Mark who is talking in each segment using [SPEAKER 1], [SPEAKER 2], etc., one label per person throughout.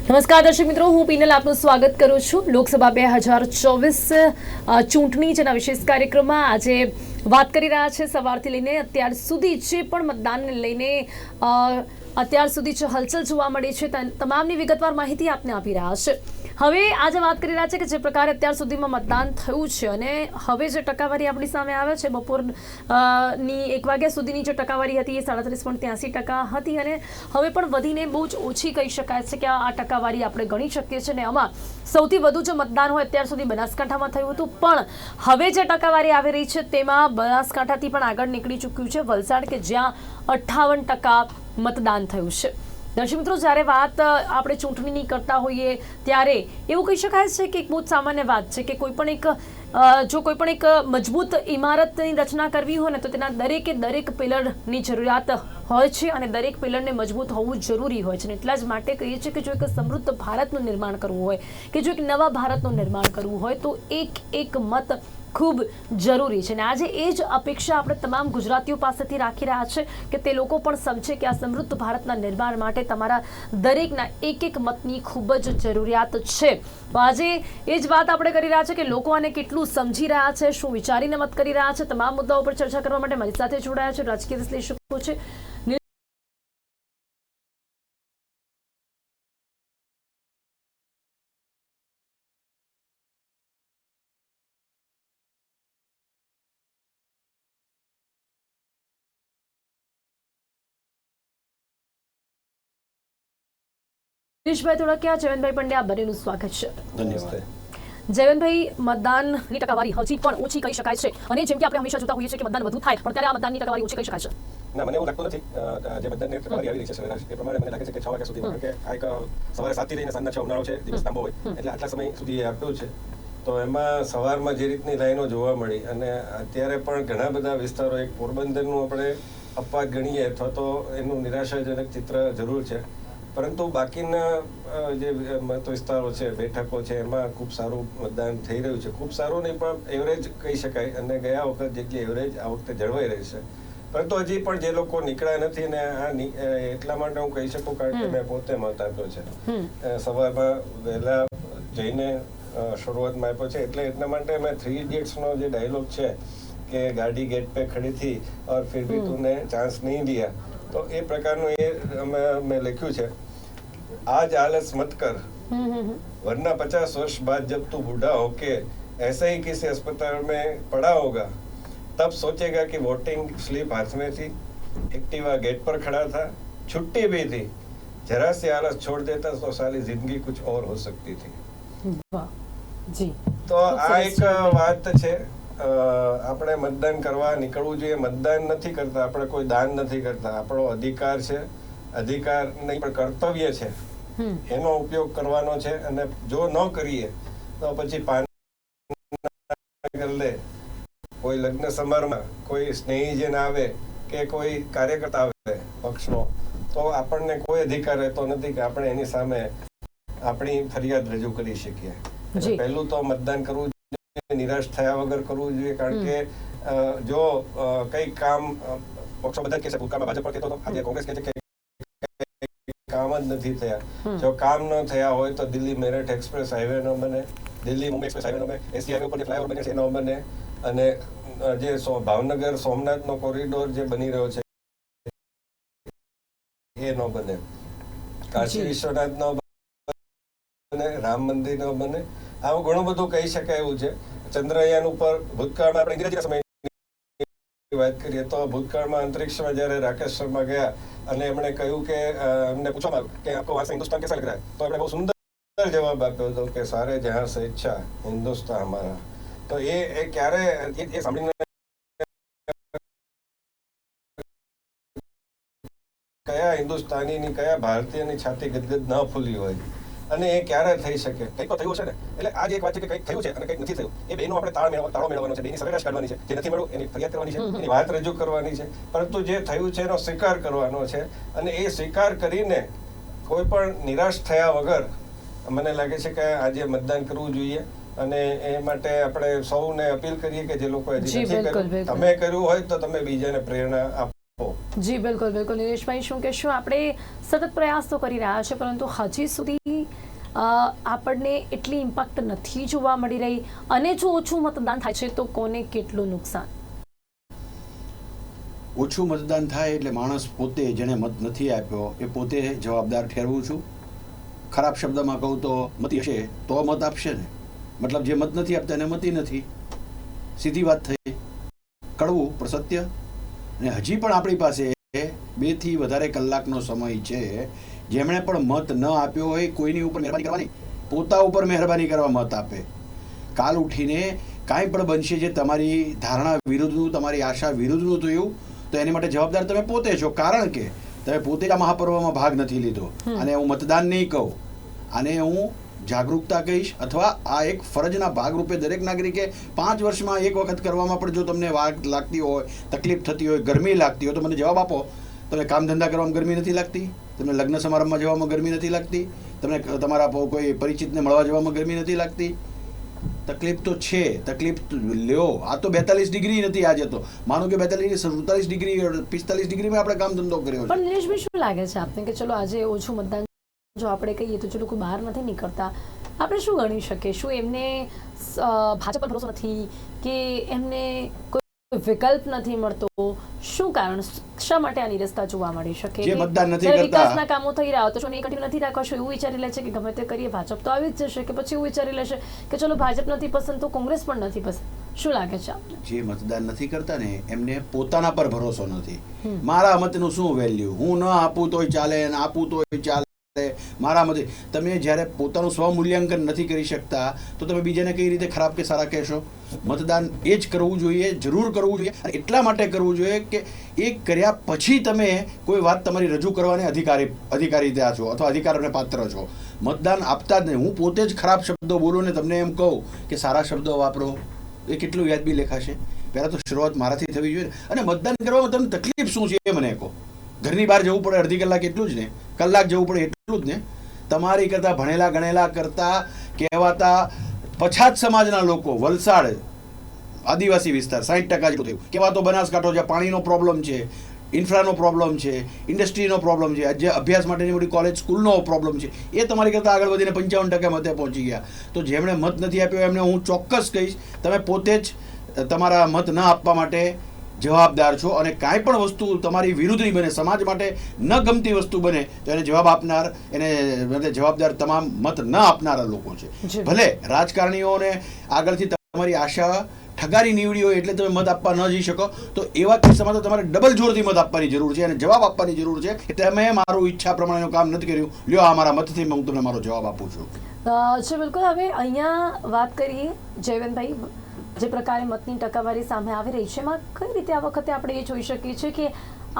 [SPEAKER 1] નમસ્કાર દર્શક મિત્રો, હું પીનલ આપનું સ્વાગત કરું છું લોકસભા 2024 ચૂંટણી જેના વિશેષ કાર્યક્રમમાં આજે વાત કરી રહ્યા છે સવારથી લઈને અત્યાર સુધી જે પણ મતદાનને લઈને અત્યાર સુધી જે હલચલ જોવા મળી છે તમામની વિગતવાર માહિતી આપને આપી રહ્યા છે. હવે આજે વાત કરી રહ્યા છે કે જે પ્રકારે અત્યાર સુધીમાં મતદાન થયું છે અને હવે જે ટકાવારી આપણી સામે આવે છે બપોરની 1 વાગ્યા સુધીની જે ટકાવારી હતી એ 37.83% હતી અને હવે પણ વધીને બહુ જ ઓછી કહી શકાય છે કે આ ટકાવારી આપણે ગણી શકીએ છીએ અને આમાં સૌથી વધુ જે મતદાન હોય અત્યાર સુધી બનાસકાંઠામાં થયું હતું, પણ હવે જે ટકાવારી આવી રહી છે તેમાં બનાસકાંઠાથી પણ આગળ નીકળી ચૂક્યું છે વલસાડ કે જ્યાં 58% મતદાન થયું છે. દર્શક મિત્રો, જ્યારે વાત આપણે ચૂંટણીની કરતા હોઈએ ત્યારે એવું કહી શકાય છે કે એક બહુ સામાન્ય વાત છે કે કોઈ પણ એક મજબૂત ઇમારતની રચના કરવી હોય ને તો તેના દરેક પિલરની જરૂરિયાત હોય છે અને દરેક પિલરને મજબૂત હોવું જરૂરી હોય છે. એટલા જ માટે કહીએ છીએ કે જો એક સમૃદ્ધ ભારતનું નિર્માણ કરવું હોય કે જો એક નવા ભારતનું નિર્માણ કરવું હોય તો એક મત ખૂબ જરૂરી છે અને આજે એ જ અપેક્ષા આપણે તમામ ગુજરાતીઓ પાસેથી રાખી રહ્યા છે કે તે લોકો પણ સમજે કે આ સમૃદ્ધ ભારતના નિર્માણ માટે તમારા દરેકના એક મતની ખૂબ જ જરૂરિયાત છે. તો આજે એ જ વાત આપણે કરી રહ્યા છે કે લોકો આને કેટલું સમજી રહ્યા છે, શું વિચારીને મત કરી રહ્યા છે. તમામ મુદ્દાઓ પર ચર્ચા કરવા માટે મારી સાથે જોડાયા છે રાજકીય વિશ્લેષકો છે. દિનેશભાઈ ધોળકિયા, જયવંતભાઈ પંડ્યા, બંનેનું સ્વાગત છે.
[SPEAKER 2] ધન્યવાદ.
[SPEAKER 1] જયવંતભાઈ, મતદાનની ટકાવારી હજી પણ ઓછી કહી શકાય છે અને જેમ કે આપણે હંમેશા જોતા હોઈએ છીએ કે મતદાન વધુ થાય પણ ત્યારે આ મતદાનની ટકાવારી ઓછી કહી શકાય છે.
[SPEAKER 2] ના, મને એવું લાગતું નથી. જે મતદાનની ટકાવારી આવી રહી છે સરેરાશ એ પ્રમાણે મને લાગે છે કે 6 વાગ્યા સુધીમાં, કારણ કે આ એક સવારે 7 થી લઈને સાંજના 6 ઉનાળો છે, દિવસ લાંબો હોય એટલે આટલા સમય સુધી એ આપ્યું છે. તો એમાં સવારમાં જે રીતની લાઈનો જોવા મળી અને અત્યારે પણ ઘણા બધા વિસ્તારો, એક પોરબંદરનું આપણે અપવાદ ગણીએ અથવા તો એનું નિરાશાજનક ચિત્ર જરૂર છે, પરંતુ બાકીના જે મત વિસ્તારો છે, બેઠકો છે, એમાં ખૂબ સારું મતદાન થઈ રહ્યું છે. ખૂબ સારું નહીં પણ એવરેજ કહી શકાય અને ગયા વખત જેટલી એવરેજ આ વખતે જળવાઈ રહી છે. પરંતુ હજી પણ જે લોકો નીકળ્યા નથી ને એટલા માટે હું કહી શકું કારણ કે મેં પોતે મત આપ્યો છે. સવારમાં વહેલા જઈને શરૂઆતમાં આપ્યો છે એટલે એટલા માટે મેં 3 ઇડિયટ્સનો જે ડાયલોગ છે કે ગાડી ગેટ પે ખડી થી और फिर भी तूने चांस नहीं दिया, तो એ પ્રકારનું મેં લખ્યું છે. आज आलस मत कर वरना 50 वर्ष बाद जब तू बूढ़ा होके ऐसे ही किसी अस्पताल में पड़ा होगा तब सोचेगा कि वोटिंग स्लिप हाथ में थी, एक्टिवा गेट पर खड़ा था, छुट्टी भी थी, जरा से आलस छोड़ देता तो सारी जिंदगी कुछ और हो सकती थी.
[SPEAKER 1] વાહ જી.
[SPEAKER 2] તો આ એક વાત છે. આપણે મતદાન કરવા નીકળવું જોઈએ. મતદાન નથી કરતા આપણે કોઈ દાન નથી કરતા. આપણો અધિકાર છે, અધિકાર નહીં પણ કર્તવ્ય છે, એનો ઉપયોગ કરવાનો છે. અને જો ન કરીએ તો પછી પાન કરી લે, કોઈ લગ્ન સમારોહમાં કોઈ સ્નેહીજન આવે કે કોઈ કાર્યકર્તા આવે પક્ષનો, તો આપણને કોઈ અધિકાર રહેતો નથી કે આપણે એની સામે આપણી ફરિયાદ રજૂ કરી શકીએ. પહેલું તો મતદાન કરવું જોઈએ, નિરાશ થયા વગર કરવું જોઈએ, કારણ કે જો કઈ કામ પક્ષો બધા કહે છે, ભૂતકાળમાં ભાજપ પણ કહેતો હતો, આજે કોંગ્રેસ કહે છે કે કામ જ નથી થયા. જો કામ ન થયા હોય તો દિલ્હી મેરઠ એક્સપ્રેસ હાઈવે ન બને, દિલ્હી મુંબઈ એક્સપ્રેસ હાઈવે ન બને, એસી હાઈવે ઉપર જે ફ્લાયઓવર બને છે એ ન બને, અને જે ભાવનગર સોમનાથનો કોરિડોર જે બની રહ્યો છે એ ન બને, કાશી વિશ્વનાથ ન બને, રામ મંદિર ન બને. આવું ઘણું બધું કહી શકાય એવું છે. ચંદ્રયાન ઉપર ભૂતકાળમાં આપણે અંગ્રેજીના સમયની વાત કરીએ તો ભૂતકાળમાં અંતરિક્ષમાં જ્યારે રાકેશ શર્મા ગયા અને એમણે કહ્યું કે એમને પૂછવામાં કે આપકો વહાં સે હિન્દુસ્તાન कैसा लग रहा है, तो એમણે બહુ સુંદર જવાબ આપ્યો હતો કે સારે જહાં સે अच्छा હિન્દુસ્તાન હમારા. તો એ ક્યારે એ સાંભળીને કયા હિન્દુસ્તાનીની, કયા ભારતીયની છાતી ગદગદ ન ફૂલી હોય, અને એ ક્યારે થઈ શકે? કંઈક તો થયું છે ને. એટલે આ જે એક વાત છે કે કંઈક થયું છે અને કંઈક નથી થયું, એ બેનો આપણે તાળો મેળવવાનો છે, બેની સરેરાશ કાઢવાની છે. જે નથી મળ્યું એની ફરિયાદ કરવાની છે, એની વાત રજૂ કરવાની છે, પરંતુ જે થયું છે એનો સ્વીકાર કરવાનો છે. અને એ સ્વીકાર કરીને કોઈ પણ નિરાશ થયા વગર મને લાગે છે કે આજે મતદાન કરવું જોઈએ. અને એ માટે આપણે સૌને અપીલ કરીએ કે જે લોકો હજી નથી કર્યું, તમે કર્યું હોય તો તમે બીજાને પ્રેરણા આપો.
[SPEAKER 1] જી બિલકુલ બિલકુલ. નિલેશભાઈ, શું કહેશો? આપણે સતત પ્રયાસ તો કરી રહ્યા છે પરંતુ હજી સુધી આપણને એટલી ઇમ્પેક્ટ નથી જોવા મળી રહી, અને જો ઓછું મતદાન થાય છે તો કોને કેટલું નુકસાન?
[SPEAKER 3] ઓછું મતદાન થાય એટલે માણસ પોતે જેને મત નથી આપ્યો એ પોતે જવાબદાર ઠેરવું છું. ખરાબ શબ્દમાં કહું તો મતી હશે તો મત આપશે ને, મતલબ જે મત નથી આપતા એને મતી નથી. સીધી વાત થઈ, કડવું પણ સત્ય. અને હજી પણ આપણી પાસે 2 થી વધારે કલાકનો સમય છે. જેમણે પણ મત ન આપ્યો હોય કોઈની ઉપર મહેરબાની કરવાની, પોતા ઉપર મહેરબાની કરવા મત આપે. કાલ ઉઠીને કાંઈ પણ બનશે જે તમારી ધારણા વિરુદ્ધનું, તમારી આશા વિરુદ્ધનું થયું તો એની માટે જવાબદાર તમે પોતે છો. કારણ કે તમે પોતે આ મહાપર્વમાં ભાગ નથી લીધો. અને હું મતદાન નહીં કહું, આને હું જાગૃતતા કહીશ, અથવા આ એક ફરજના ભાગરૂપે દરેક નાગરિકે 5 વર્ષમાં એક વખત કરવામાં પણ જો તમને વાગ લાગતી હોય, તકલીફ થતી હોય, ગરમી લાગતી હોય તો મને જવાબ આપો. તમને કામ ધંધા કરવામાં ગરમી નથી લાગતી? તમને લગ્ન સમારંભમાં જવામાં ગરમી નથી લાગતી? તમને તમારા કોઈ પરિચિતને મળવા જવામાં ગરમી નથી લાગતી? તકલીફ તો છે, તકલીફ લ્યો. આ તો 42 ડિગ્રી નથી આજે, તો માનો કે 42 47 ડિગ્રી 45 ડિગ્રીમાં આપણે કામ ધંધો કર્યો છે.
[SPEAKER 1] પણ નિલેશભાઈ, શું લાગે છે આપને કે ચલો આજે ઓછું મતદાન જો આપણે કહીએ તો જે લોકો બહાર નથી નીકળતા, આપણે શું ગણી શકીએ? શું એમને ભાજપ પર ભરોસો નથી, કે એમને કોઈ વિકલ્પ નથી મળતો? શું કારણ, શા માટે આ નિરસતા જોવા મળી શકે?
[SPEAKER 3] જે મતદાન નથી કરતા,
[SPEAKER 1] વિકાસના કામો થઈ રહ્યા તો શું એક નથી રાખવા? શું એવું વિચારી લે છે કે ગમે તે કરીએ ભાજપ તો આવી જ જશે? કે પછી એવું વિચારી લેશે કે ચલો ભાજપ નથી પસંદ તો કોંગ્રેસ પણ નથી પસંદ? શું લાગે છે આપને?
[SPEAKER 3] જે મતદાન નથી કરતા ને એમને પોતાના પર ભરોસો નથી. મારા મતનું શું વેલ્યુ, હું ન આપું તોય ચાલે ને આપું તોય ચાલે. મારા મતે તમે જ્યારે પોતાનું સ્વમૂલ્યાંકન નથી કરી શકતા તો તમે બીજાને કઈ રીતે ખરાબ કે સારા કહેશો? મતદાન એ જ કરવું જોઈએ, જરૂર કરવું જોઈએ. અને એટલા માટે કરવું જોઈએ કે એ કર્યા પછી તમે કોઈ વાત તમારી રજૂ કરવાને અધિકારી ત્યાં છો અથવા અધિકારને પાત્ર છો. મતદાન આપતા જ નહીં. હું પોતે જ ખરાબ શબ્દો બોલું ને તમને એમ કહું કે સારા શબ્દો વાપરો, એ કેટલું વ્યાજબી લેખાશે? પહેલાં તો શરૂઆત મારાથી થવી જોઈએ. અને મતદાન કરવામાં તમને તકલીફ શું છે એ મને કહો. ઘરની બહાર જવું પડે અડધી કલાક એટલું જ ને, કલાક જવું પડે એટલું જ ને. તમારી કરતાં ભણેલા ગણેલા કરતાં કહેવાતા પછાત સમાજના લોકો, વલસાડ આદિવાસી વિસ્તાર 60% જેટલું થયું. કહેવાતો બનાસકાંઠો જ્યાં પાણીનો પ્રોબ્લેમ છે, ઇન્ફ્રાનો પ્રોબ્લેમ છે, ઇન્ડસ્ટ્રીનો પ્રોબ્લેમ છે, જે અભ્યાસ માટેની મોટી કોલેજ સ્કૂલનો પ્રોબ્લેમ છે, એ તમારી કરતાં આગળ વધીને 55% મતે પહોંચી ગયા. તો જેમણે મત નથી આપ્યો એમને હું ચોક્કસ કહીશ, તમે પોતે જ તમારા મત ન આપવા માટે જવાબદાર છો. અને કાંઈ પણ વસ્તુ તમારી વિરુદ્ધની બને, સમાજ માટે ન ગમતી વસ્તુ બને તો એને જવાબ આપનાર, એને જવાબદાર તમામ મત ન આપનારા લોકો છે. ભલે રાજકારણીઓને આગળથી તમારી આશા ઠગારી નીવડી હોય એટલે તમે મત આપવા ન જઈ શકો, તો એવા કિસ્સામાં તો તમારે ડબલ જોરથી મત આપવાની જરૂર છે અને જવાબ આપવાની જરૂર છે કે તમે મારું ઈચ્છા પ્રમાણેનું કામ નથી કર્યું, લ્યો આ મારા મતથી હું તમને મારો જવાબ આપું છું.
[SPEAKER 1] જી બિલકુલ. હવે અહીંયા વાત કરીએ જયવંતભાઈ, જે પ્રકારે મતની ટકાવારી સામે આવી રહી છે એમાં કઈ રીતે આ વખતે આપણે એ જોઈ શકીએ છીએ કે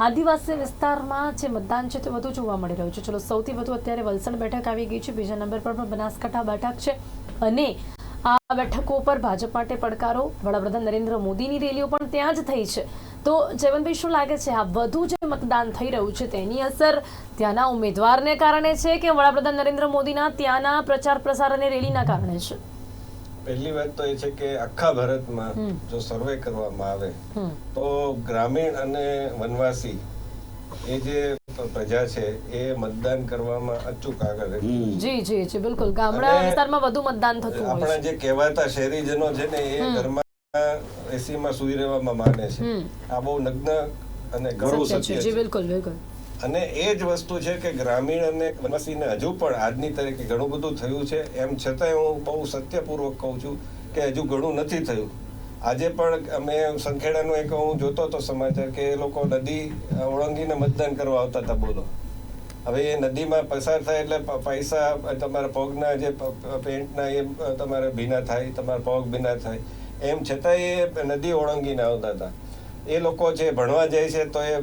[SPEAKER 1] આદિવાસી વિસ્તારમાં જે મતદાન છે તે વધુ જોવા મળી રહ્યું છે? ચલો, સૌથી વધુ અત્યારે વલસાડ બેઠક આવી ગઈ છે, બીજા નંબર પર પણ બનાસકાંઠા બેઠક છે, અને આ બેઠકો પર ભાજપ માટે પડકારો, વડાપ્રધાન નરેન્દ્ર મોદીની રેલીઓ પણ ત્યાં જ થઈ છે. તો જયવંતભાઈ, શું લાગે છે આ વધુ જે મતદાન થઈ રહ્યું છે તેની અસર ત્યાંના ઉમેદવારને કારણે છે કે વડાપ્રધાન નરેન્દ્ર મોદીના ત્યાંના પ્રચાર પ્રસાર અને રેલીના કારણે છે?
[SPEAKER 2] પહેલી વાત તો એ છે કે આખા ભારતમાં જો સર્વે કરવામાં આવે તો ગ્રામીણ અને વનવાસી એ જે પ્રજા છે એ મતદાન કરવામાં અચૂક આગળ રહે.
[SPEAKER 1] જી બિલકુલ. ગામડા વિસ્તારમાં વધુ મતદાન થતું હોય છે.
[SPEAKER 2] આપણા જે કહેવાતા શહેરીજનો છે ને એ ઘરમાં એસી માં સૂઈ રહેવામાં માને છે. આ બહુ નગ્ન અને ઘણું સત્ય છે.
[SPEAKER 1] જી બિલકુલ.
[SPEAKER 2] અને એ જ વસ્તુ છે કે ગ્રામીણ અને વનવાસીને હજુ પણ આજની તારીખે ઘણું બધું થયું છે, એમ છતાંય હું બહુ સત્યપૂર્વક કહું છું કે હજુ ઘણું નથી થયું. આજે પણ અમે સંખેડાનો એક હું જોતો હતો સમાચાર કે એ લોકો નદી ઓળંગીને મતદાન કરવા આવતા હતા. બોલો, હવે એ નદીમાં પસાર થાય એટલે પૈસા તમારા પગના જે પેન્ટના એ તમારે ભીના થાય, તમારા પગ ભીના થાય, એમ છતાંય એ નદી ઓળંગીને આવતા હતા. એ લોકો જે ભણવા જાય છે તો એ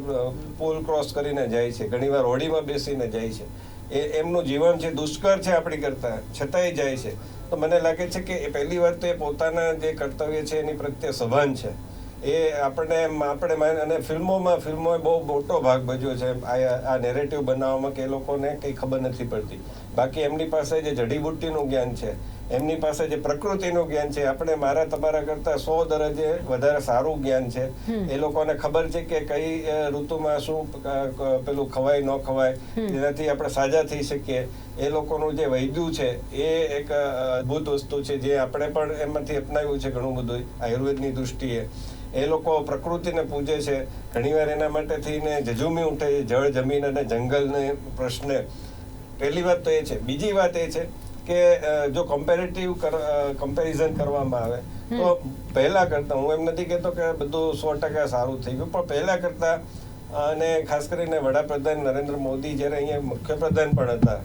[SPEAKER 2] પુલ ક્રોસ કરીને જાય છે, ઘણીવાર હોડીમાં બેસીને જાય છે. એ એમનું જીવન છે દુષ્કર છે આપણી કરતા, છતાંય જાય છે. તો મને લાગે છે કે એ પહેલી વાત તો એ પોતાના જે કર્તવ્ય છે એની પ્રત્યે સભાન છે. એ આપણે અને ફિલ્મોએ બહુ મોટો ભાગ ભજવ્યો છે આ નેરેટિવ બનાવવામાં કે એ લોકોને કંઈ ખબર નથી પડતી. બાકી એમની પાસે જે જડીબુટ્ટીનું જ્ઞાન છે એમની પાસે જે પ્રકૃતિનું જ્ઞાન છે, આપણે મારા તમારા કરતા 100 દરજ્જે વધારે સારું જ્ઞાન છે. એ લોકોને ખબર છે કે કઈ ઋતુમાં શું પેલું ખવાય ન ખવાય, જેનાથી આપણે સાજા થઈ શકીએ. એ લોકોનું જે વૈદ્યું છે એ એક અદ્ભુત વસ્તુ છે, જે આપણે પણ એમાંથી અપનાવ્યું છે ઘણું બધું આયુર્વેદની દૃષ્ટિએ. એ લોકો પ્રકૃતિને પૂજે છે. ઘણીવાર એના માટે થઈને ઝઝૂમી ઉઠે છે જળ, જમીન અને જંગલને પ્રશ્ને. પહેલી વાત તો એ છે. બીજી વાત એ છે કે જો કમ્પેરિઝન કરવામાં આવે તો પહેલા કરતા, હું એમ નથી કહેતો કે બધું 100% સારું થઈ ગયું, પણ પહેલા કરતા, અને ખાસ કરીને વડાપ્રધાન નરેન્દ્ર મોદી જ્યારે અહીંયા મુખ્યપ્રધાન પણ હતા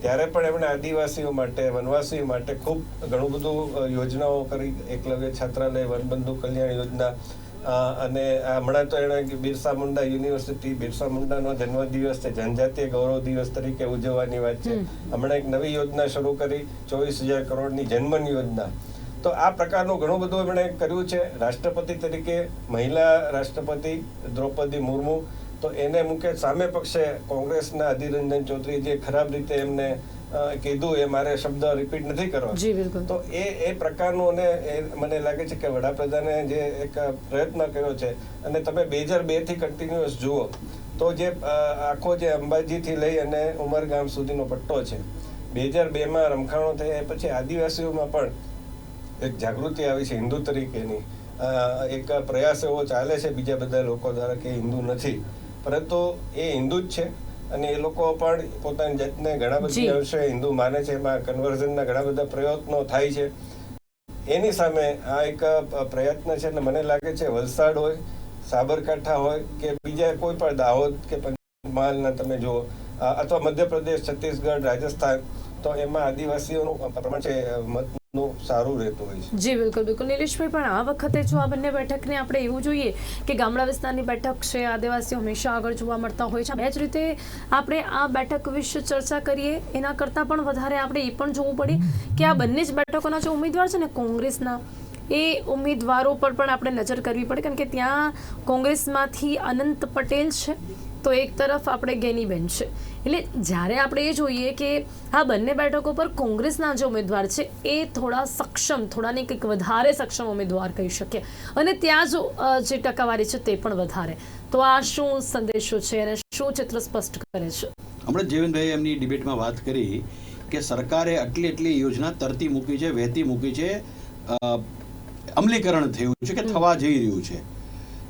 [SPEAKER 2] ત્યારે પણ એમણે આદિવાસીઓ માટે, વનવાસીઓ માટે ખૂબ ઘણું બધું યોજનાઓ કરી. એકલવ્ય છાત્રાલય, વનબંધુ કલ્યાણ યોજના, અને હમણાં તો એણે બિરસા મુંડા યુનિવર્સિટી, બિરસા મુંડાનો જન્મદિવસ છે, જનજાતીય ગૌરવ દિવસ તરીકે ઉજવવાની વાત છે. હમણાં એક નવી યોજના શરૂ કરી, 24,000 કરોડની જનમન યોજના. તો આ પ્રકારનું ઘણું બધું એમણે કર્યું છે. રાષ્ટ્રપતિ તરીકે મહિલા રાષ્ટ્રપતિ દ્રૌપદી મુર્મુ, તો એને મૂકે. સામે પક્ષે કોંગ્રેસના અધીર રંજન ચૌધરી, જે ખરાબ રીતે એમને કીધું, એ મારે શબ્દ રિપીટ નથી કરવા. તો એ પ્રકારનું, અને મને લાગે છે કે વડાપ્રધાને જે એક પ્રયત્ન કર્યો છે, અને તમે 2002 થી કન્ટિન્યુઅસ જુઓ તો જે આખો જે અંબાજીથી લઈ અને ઉમરગામ સુધીનો પટ્ટો છે, 2002માં રમખાણો થયા પછી આદિવાસીઓમાં પણ એક જાગૃતિ આવી છે હિન્દુ તરીકેની. એક પ્રયાસ એવો ચાલે છે બીજા બધા લોકો દ્વારા કે હિન્દુ નથી, પરંતુ એ હિન્દુ જ છે. અને એ લોકો પણ પોતાની જાતને ઘણા બધી અંશે હિન્દુ માને છે. એમાં કન્વર્ઝનના ઘણા બધા પ્રયત્નો થાય છે. એની સામે આ એક પ્રયત્ન છે, અને મને લાગે છે વલસાડ હોય, સાબરકાંઠા હોય કે બીજા કોઈ પણ, દાહોદ કે પંચમહાલના તમે જુઓ, અથવા મધ્યપ્રદેશ, છત્તીસગઢ, રાજસ્થાન, તો એમાં આદિવાસીઓનું પ્રમાણ છે મતનું સારું રહેતું હોય છે.
[SPEAKER 1] જી બિલકુલ બિલકુલ. નિલેશભાઈ, પણ આ વખતે જો આ બંને બેઠકને આપણે એવું જોઈએ કે ગામડા વિસ્તારની બેઠક છે, આદિવાસીઓ હંમેશા આગળ જોવા મળતા હોય છે. બે જ રીતે આપણે આ બેઠક વિશે ચર્ચા કરીએ, એના કરતાં પણ વધારે આપણે એ પણ જોવું પડે કે આ બંને જ બેઠકોના જે ઉમેદવાર છે ને કોંગ્રેસના, એ ઉમેદવારો પર પણ આપણે નજર કરવી પડે. કારણ કે ત્યાં કોંગ્રેસમાંથી અનંત પટેલ છે, તો એક તરફ આપણે ગેનીબેન છે. એટલે જ્યારે આપણે એ જોઈએ કે આ બંને બેઠકો પર કોંગ્રેસના જે ઉમેદવાર છે એ થોડા સક્ષમ, થોડાને કંઈક વધારે સક્ષમ ઉમેદવાર કહી શકીએ, અને ત્યાં જો જે ટકાવારી છે તે પણ વધારે, તો આ શું સંદેશો છે અને શું ચિત્ર સ્પષ્ટ કરે છે?
[SPEAKER 3] હમણાં જીવનભાઈ એમની ડિબેટમાં વાત કરી કે સરકારે આટલી યોજના તરતી મૂકી છે, વહેતી મૂકી છે, અમલીકરણ થયું છે કે થવા જઈ રહ્યું છે.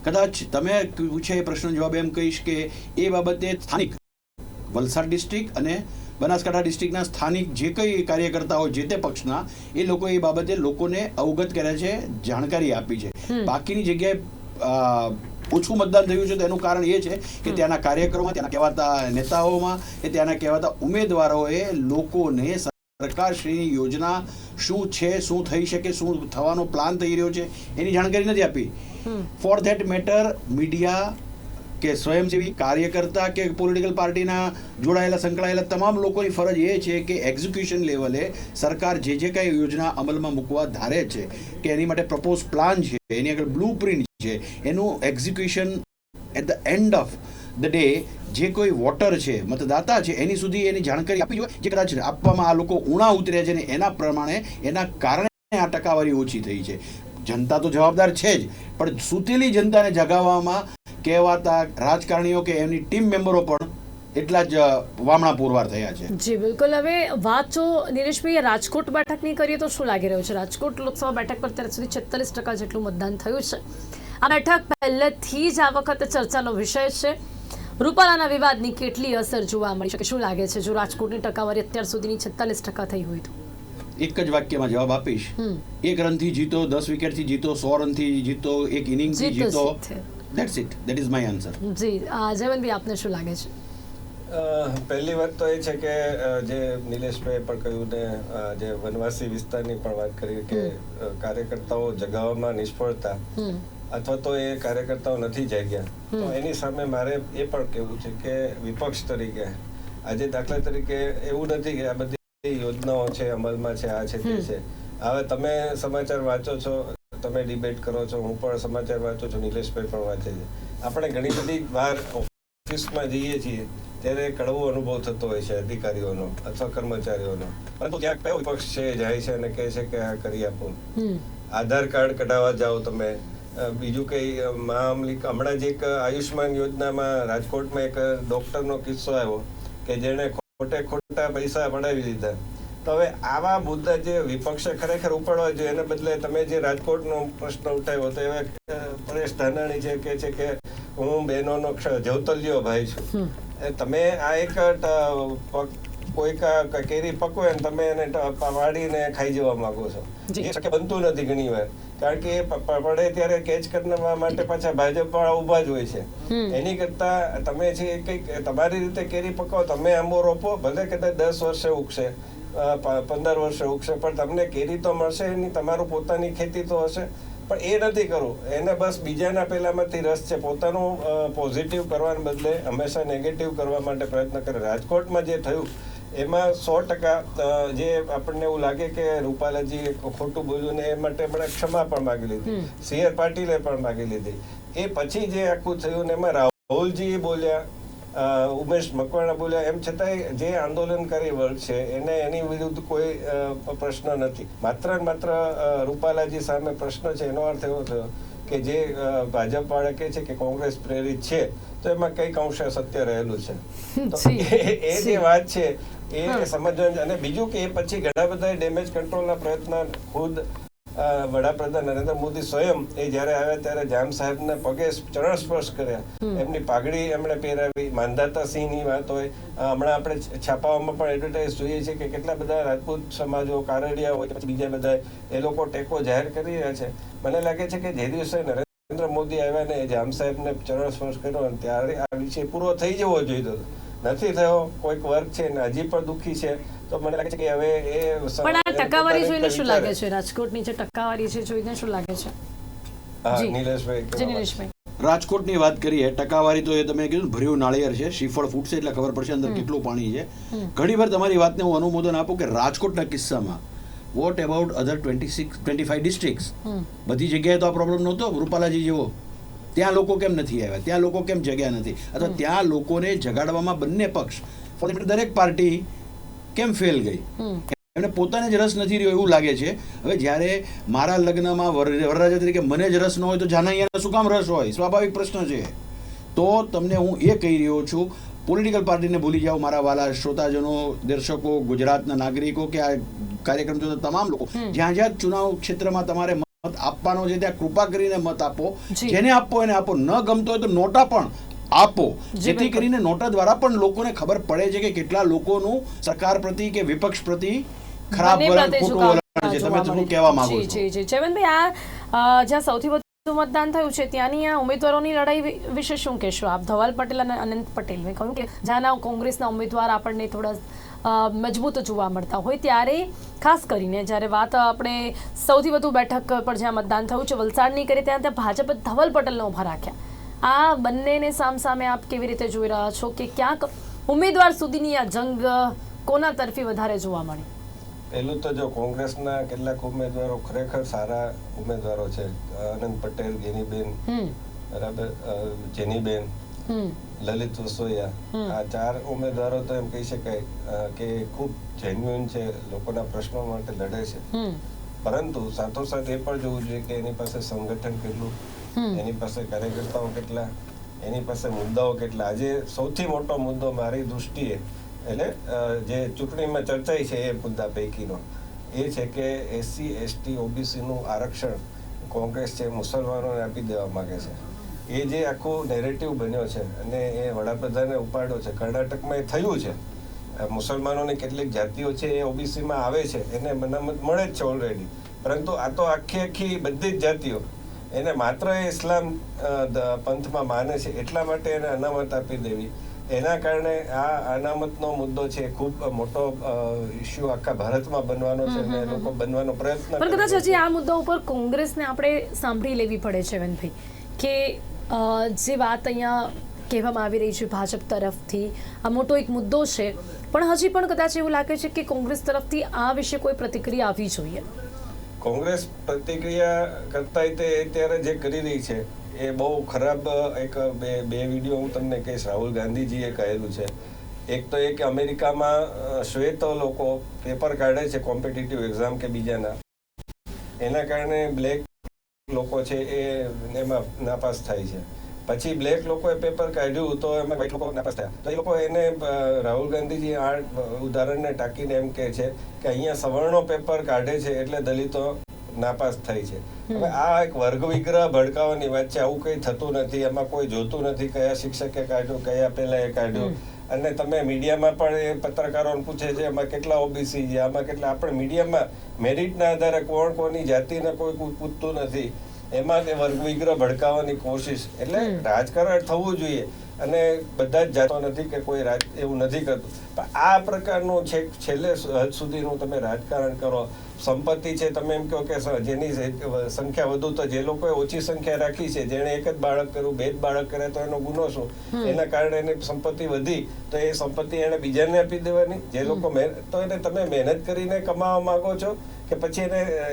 [SPEAKER 3] કદાચ તમે પૂછે એ પ્રશ્નનો જવાબ એમ કહીશ કે એ બાબતે સ્થાનિક વલસાડ ડિસ્ટ્રિક્ટ અને બનાસકાંઠા ડિસ્ટ્રિક્ટના સ્થાનિક જે કંઈ કાર્યકર્તા હોય જે તે પક્ષના, એ લોકો એ બાબતે લોકોને અવગત કર્યા છે, જાણકારી આપી છે. બાકીની જગ્યાએ ઓછું મતદાન થયું છે, તો એનું કારણ એ છે કે ત્યાંના કાર્યકરોમાં, ત્યાંના કહેવાતા નેતાઓમાં, કે ત્યાંના કહેવાતા ઉમેદવારોએ લોકોને સરકારશ્રીની યોજના શું છે, શું થઈ શકે, શું થવાનો પ્લાન થઈ રહ્યો છે, એની જાણકારી નથી આપી. ફોર ધેટ મેટર મીડિયા કે સ્વયંસેવી કાર્યકર્તા કે પોલિટિકલ પાર્ટીના જોડાયેલા, સંકળાયેલા તમામ લોકોની ફરજ એ છે કે એક્ઝિક્યુશન લેવલે સરકાર જે કાંઈ યોજના અમલમાં મૂકવા ધારે છે, કે એની માટે પ્રપોઝ પ્લાન છે, એની આગળ બ્લુ પ્રિન્ટ છે, એનું execution at the end of the day જે કોઈ વોટર છે, મતદાતા છે, એની સુધી એની જાણકારી આપવી જોઈએ. જે કદાચ આપવામાં આ લોકો ઉણા ઉતર્યા છે ને એના પ્રમાણે, એના કારણે આ ટકાવારી ઓછી થઈ છે. જનતા તો જવાબદાર છે જ, પણ સૂતેલી જનતાને જગાવવામાં કહેવાતા રાજકારણીઓ કે એમની ટીમ મેમ્બરો પણ એટલા જ વામણા પુરવાર થયા છે.
[SPEAKER 1] જી બિલકુલ. હવે વાત જો નિલેશભાઈ રાજકોટ બેઠકની કરીએ તો શું લાગી રહ્યું છે? રાજકોટ લોકસભા બેઠક પર અત્યાર સુધી 46% જેટલું મતદાન થયું છે. આ બેઠક પહેલેથી જ આ વખતે ચર્ચાનો વિષય છે. રૂપાલાના વિવાદની કેટલી અસર જોવા મળી શકે? શું લાગે છે જો રાજકોટની ટકાવારી અત્યાર સુધીની 46% થઈ હોય તો?
[SPEAKER 3] એક જ વાક્યમાં જવાબ આપીશ. 1 રનથી જીતો, 10 વિકેટથી જીતો, 100 રનથી જીતો, એક ઇનિંગથી જીતો, that's it. That is my answer.
[SPEAKER 1] જી જયવંતભાઈ, આપને શું લાગે છે?
[SPEAKER 2] પહેલી વાત તો એ છે કે જે નિલેશભાઈ પણ કહ્યું ને, જે વનવાસી વિસ્તારની પણ વાત કરી કે કાર્યકર્તાઓ જગાવવામાં નિષ્ફળતા, અથવા તો એ કાર્યકર્તાઓ નથી જાગ્યા, તો એની સામે મારે એ પણ કહેવું છે કે વિપક્ષ તરીકે આજે દાખલા તરીકે એવું નથી કે આ બધી યોજનાઓ છે, અમલમાં છે, આ છે, તે છે. હવે તમે સમાચાર વાંચો છો, તમે ડિબેટ કરો છો, હું પણ સમાચાર વાંચું છું, નિલેશભાઈ પણ વાંચે છે. આપણે ઘણી બધી વાર ઓફિસમાં જઈએ છીએ ત્યારે કડવો અનુભવ થતો હોય છે અધિકારીઓનો અથવા કર્મચારીઓનો, પરંતુ ત્યાં કયો વિપક્ષ છે જાય છે અને કહે છે કે આ કરી આપો. આધાર કાર્ડ કઢાવવા જાઓ તમે, બીજું કઈ મામલી. હમણાં જ એક આયુષ્માન યોજનામાં રાજકોટમાં એક ડોક્ટરનો કિસ્સો આવ્યો કે જેણે ખોટા પૈસા પડાવી દીધા. તો હવે આવા મુદ્દા જે વિપક્ષે ખરેખર ઉપાડવા જોઈએ, એને બદલે તમે જે રાજકોટનો પ્રશ્ન ઉઠાવ્યો તો એવા પરેશ ધાનાણી જે કહે છે કે હું બહેનોનો જવતલ્યો ભાઈ છું. તમે આ એક કોઈ કેરી પકવે ને તમે એને વાળીને ખાઈ જવા માંગો છો, એ શક્ય બનતું નથી ઘણી વાર, કારણ કે એ પડે ત્યારે કેચ કરવા માટે પાછા ભાજપ વાળા ઉભા જ હોય છે. એની કરતા તમે છે કઈક તમારી રીતે કેરી પકવો, તમે આંબો રોપો, ભલે કદાચ 10 વર્ષે ઉગશે, 15 વર્ષે ઉગશે, પણ તમને કેરી તો મળશે એની, તમારું પોતાની ખેતી તો હશે. પણ એ નથી કરવું, એને બસ બીજાના પેલામાંથી રસ છે, પોતાનું પોઝિટિવ કરવાને બદલે હંમેશા નેગેટિવ કરવા માટે પ્રયત્ન કરે. રાજકોટમાં જે થયું એમાં 100% જે આપણને એવું લાગે કે રૂપાલાજી ખોટું બોલ્યું ને એ માટે એમણે ક્ષમા પણ માગી લીધી, CR પાટીલે પણ માગી લીધી. એ પછી જે આખું થયું ને એમાં રાહુલજી બોલ્યા, ઉમેશ મકવાણા બોલ્યા, એમ છતાંય જે આંદોલનકારી વર્ગ છે એને એની વિરુદ્ધ કોઈ પ્રશ્ન નથી. માત્ર ને માત્ર રૂપાલાજી સામે પ્રશ્ન છે. એનો અર્થ એવો થયો કે જે ભાજપ વાળા કહે છે કે કોંગ્રેસ પ્રેરિત છે, તો એમાં કઈક અંશે સત્ય રહેલું છે. તો એ જે વાત છે એ સમજવાનું. અને બીજું કે એ પછી ઘણા બધા ડેમેજ કંટ્રોલના પ્રયત્ન ખુદ વડાપ્રધાન નરેન્દ્ર મોદી સ્વયં એ જયારે આવ્યા ત્યારે જામ સાહેબના પગે ચરણ સ્પર્શ કર્યા, એમની પાઘડી એમણે પહેરાવી. માંધાતા સિંહની વાત હોય, હમણાં આપણે છાપાઓમાં પણ એડવર્ટાઇઝ જોઈએ છે કે કેટલા બધા રાજપૂત સમાજો, કારડિયા હોય, પછી બીજા બધા એ લોકો ટેકો જાહેર કરી રહ્યા છે. મને લાગે છે કે જે દિવસે નરેન્દ્ર મોદી આવ્યા ને જામ સાહેબને ચરણ સ્પર્શ કર્યો ત્યારે આ વિષય પૂરો થઈ જવો જોઈએ, નથી થયો. કોઈક વર્ગ છે ને હજી પણ દુઃખી છે. તો મને લાગે છે કે હવે એ
[SPEAKER 1] પણ આ ટકાવારી જોઈને શું લાગે છે, રાજકોટની જે ટકાવારી છે જોઈને શું લાગે છે?
[SPEAKER 2] નિલેશભાઈ,
[SPEAKER 3] રાજકોટની વાત કરીએ, ટકાવારી તો એ તમે કીધું ભર્યું નાળિયેર છે, શ્રીફળ ફૂટશે એટલે ખબર પડશે અંદર કેટલું પાણી છે. ઘણી વાર તમારી વાતને હું અનુમોદન આપું કે રાજકોટના કિસ્સામાં વોટ અબાઉટ અધર 25 ડિસ્ટ્રિક્ટ્સ, બધી જગ્યાએ તો આ પ્રોબ્લેમ નહોતો રૂપાલાજી જેવો. ત્યાં લોકો કેમ નથી આવ્યા, ત્યાં લોકો કેમ જગ્યા નથી, અથવા ત્યાં લોકોને જગાડવામાં બંને પક્ષ, દરેક પાર્ટી કેમ ફેલ ગઈ, એમને પોતાને જ રસ નથી રહ્યો એવું લાગે છે. હવે જ્યારે મારા લગ્નમાં વરરાજા તરીકે મને જ રસ ન હોય તો જાનૈયાને શું કામ રસ હોય? સ્વાભાવિક પ્રશ્ન છે. તો તમને હું એ કહી રહ્યો છું, પોલિટિકલ પાર્ટીને ભૂલી જાઓ મારા વાલા શ્રોતાજનો, દર્શકો, ગુજરાતના નાગરિકો કે આ કાર્યક્રમ જોતા તમામ લોકો, જ્યાં જ્યાં ચુનાવ ક્ષેત્રમાં તમારે મત આપવાનો છે ત્યાં કૃપા કરીને મત આપો. જેને આપવો એને આપો, ન ગમતો હોય તો નોટા પણ આપો, જેથી કરીને નોટા દ્વારા પણ લોકોને ખબર પડે છે કે કેટલા લોકોનું સરકાર પ્રતિ કે વિપક્ષ પ્રતિ ખરાબ વલણ, ખોટું વલણ છે. તમે શું કહેવા માંગો છો?
[SPEAKER 1] જી ચેવનભાઈ, આ જ્યાં સૌથી વધુ મતદાન થયું છે ત્યાંની આ ઉમેદવારોની લડાઈ વિશે શું કહેશો આપ? ધવલ પટેલ અને અનંત પટેલ, મેં કહ્યું કે જ્યાંના કોંગ્રેસના ઉમેદવાર આપણને થોડા મજબૂત જોવા મળતા હોય, ત્યારે ખાસ કરીને જ્યારે વાત આપણે સૌથી વધુ બેઠક પર જ્યાં મતદાન થયું છે વલસાડની કરી, ત્યાં ભાજપે ધવલ પટેલને ઉભા રાખ્યા. આ બંનેને સામસામે આપ કેવી રીતે જોઈ રહ્યા છો કે ક્યાંક ઉમેદવાર સુધીની આ જંગ કોના તરફી વધારે જોવા મળી?
[SPEAKER 2] પહેલું તો જો કોંગ્રેસના કેટલાક ઉમેદવારો ખરેખર સારા ઉમેદવારો છે, આનંદ પટેલ, ગેનીબેન, બરાબર, જેનીબેન, લલિત વસોયા, આ 4 ઉમેદવારો તો એમ કહી શકાય કે ખૂબ જેન્યુઇન છે, લોકોના પ્રશ્નો માટે લડે છે. પરંતુ સાથોસાથ એ પણ જોવું જોઈએ કે એની પાસે સંગઠન કેટલું, એની પાસે કાર્યકર્તાઓ કેટલા, એની પાસે મુદ્દાઓ કેટલા. આજે સૌથી મોટો મુદ્દો મારી દૃષ્ટિએ, એટલે જે ચૂંટણીમાં ચર્ચાઈ છે એ મુદ્દા પૈકીનો એ છે કે SC ST OBC નું આરક્ષણ કોંગ્રેસ છે મુસલમાનોને આપી દેવા માંગે છે. એ જે આખું નેરેટિવ બન્યો છે અને એ વડાપ્રધાને ઉપાડ્યો છે, કર્ણાટકમાં એ થયું છે. મુસલમાનોની કેટલીક જાતિઓ છે એ OBC માં આવે છે, એને અનામત મળે જ છે ઓલરેડી, પરંતુ આ તો આખી બધી જ જાતિઓ એને માત્ર ઇસ્લામ પંથમાં માને છે એટલા માટે એને અનામત આપી દેવી. એના કારણે આ અનામતનો મુદ્દો છે ખૂબ મોટો ઇશ્યુ આખા ભારતમાં બનવાનો છે અને લોકો બનવાનો પ્રયત્ન
[SPEAKER 1] પણ કદાચ હજી આ મુદ્દા ઉપર કોંગ્રેસને આપણે સાંભળી લેવી પડે છે વેનભાઈ, કે જે વાત અહીંયા કહેવામાં આવી રહી છે ભાજપ તરફથી, આ મોટો એક મુદ્દો છે, પણ હજી પણ કદાચ એવું લાગે છે કે કોંગ્રેસ તરફથી આ વિશે કોઈ પ્રતિક્રિયા આવવી જોઈએ.
[SPEAKER 2] કોંગ્રેસ પ્રતિક્રિયા કરતા તે અત્યારે જે કરી રહી છે એ બહુ ખરાબ. એક બે વિડીયો હું તમને કહીશ. રાહુલ ગાંધીજીએ કહેલું છે. એક તો એ કે અમેરિકામાં શ્વેત લોકો પેપર કાઢે છે કોમ્પિટિટિવ એક્ઝામ કે બીજાના, એના કારણે બ્લેક લોકો છે એ એમાં નાપાસ થાય છે. પછી બ્લેક લોકોએ પેપર કાઢ્યું તો એમાં વ્હાઈટ લોકો નાપાસ થયા. તો એ લોકો એને રાહુલ ગાંધીજી આ ઉદાહરણને ટાંકીને એમ કહે છે કે અહીંયા સવર્ણો પેપર કાઢે છે એટલે દલિતો નાપાસ થાય છે. હવે આ એક વર્ગ વિગ્રહ ભડકાવાની વાત છે. આવું કંઈ થતું નથી. એમાં કોઈ જોતું નથી કયા શિક્ષકે કાઢ્યું, કયા પેલા એ કાઢ્યું. અને તમે મીડિયામાં પણ એ પત્રકારોને પૂછે છે એમાં કેટલા ઓબીસી છે, આમાં કેટલા. આપણે મીડિયામાં મેરિટના આધારે કોણ કોની જાતિને કોઈ પૂછતું નથી. એમાં તે વર્ગ વિગ્રહ ભડકાવવાની કોશિશ. એટલે રાજકારણ થવું જોઈએ અને બધા જ જાતો નથી કે કોઈ એવું નથી કરતું. પણ આ પ્રકારનું છેલ્લે હદ સુધીનું તમે રાજકારણ કરો. સંપત્તિ છે, તમે એમ કહો કે જેની સંખ્યા વધુ, તો જે લોકોએ ઓછી સંખ્યા રાખી છે, જેણે એક જ બાળક કર્યું, બે જ બાળક કરે તો એનો ગુનો શું? એના કારણે એની સંપત્તિ વધી તો એ સંપત્તિ એને બીજાને આપી દેવાની. જે લોકો તો એને તમે મહેનત કરીને કમાવા માંગો છો કે પછી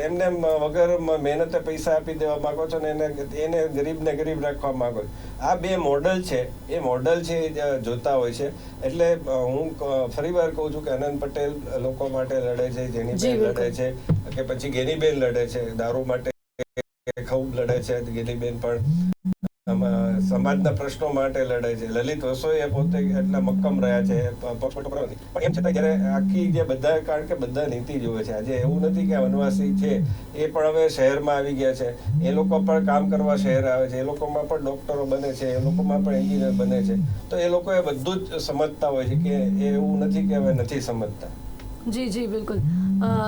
[SPEAKER 2] એમને વગર મહેનતે પૈસા આપી દેવા માંગો છો ને એને ગરીબને ગરીબ રાખવા માંગો છો? આ બે મોડલ છે, એ મોડલ છે જોતા હોય છે. એટલે હું ફરી વાર કહું છું કે આનંદ પટેલ લોકો માટે લડે છે, જેનીબેન લડે છે, કે પછી ગેનીબેન લડે છે, દારૂ માટે ખૂબ લડે છે ગેનીબેન, પણ સમાજના પ્રશ્નો માટે લડે છે. લલિત વસોઈ પોતે એટલા મક્કમ રહ્યા છે. પણ એમ છતાં જયારે આખી જે બધા, કારણ કે બધા નીતિ જોવે છે. આજે એવું નથી કે વનવાસી છે એ પણ હવે શહેરમાં આવી ગયા છે. એ લોકો પણ કામ કરવા શહેર આવે છે. એ લોકોમાં પણ ડોક્ટરો બને છે, એ લોકોમાં પણ એન્જિનિયર બને છે. તો એ લોકો એ બધું જ સમજતા હોય છે કે એવું નથી કે હવે નથી સમજતા.
[SPEAKER 1] જી જી બિલકુલ.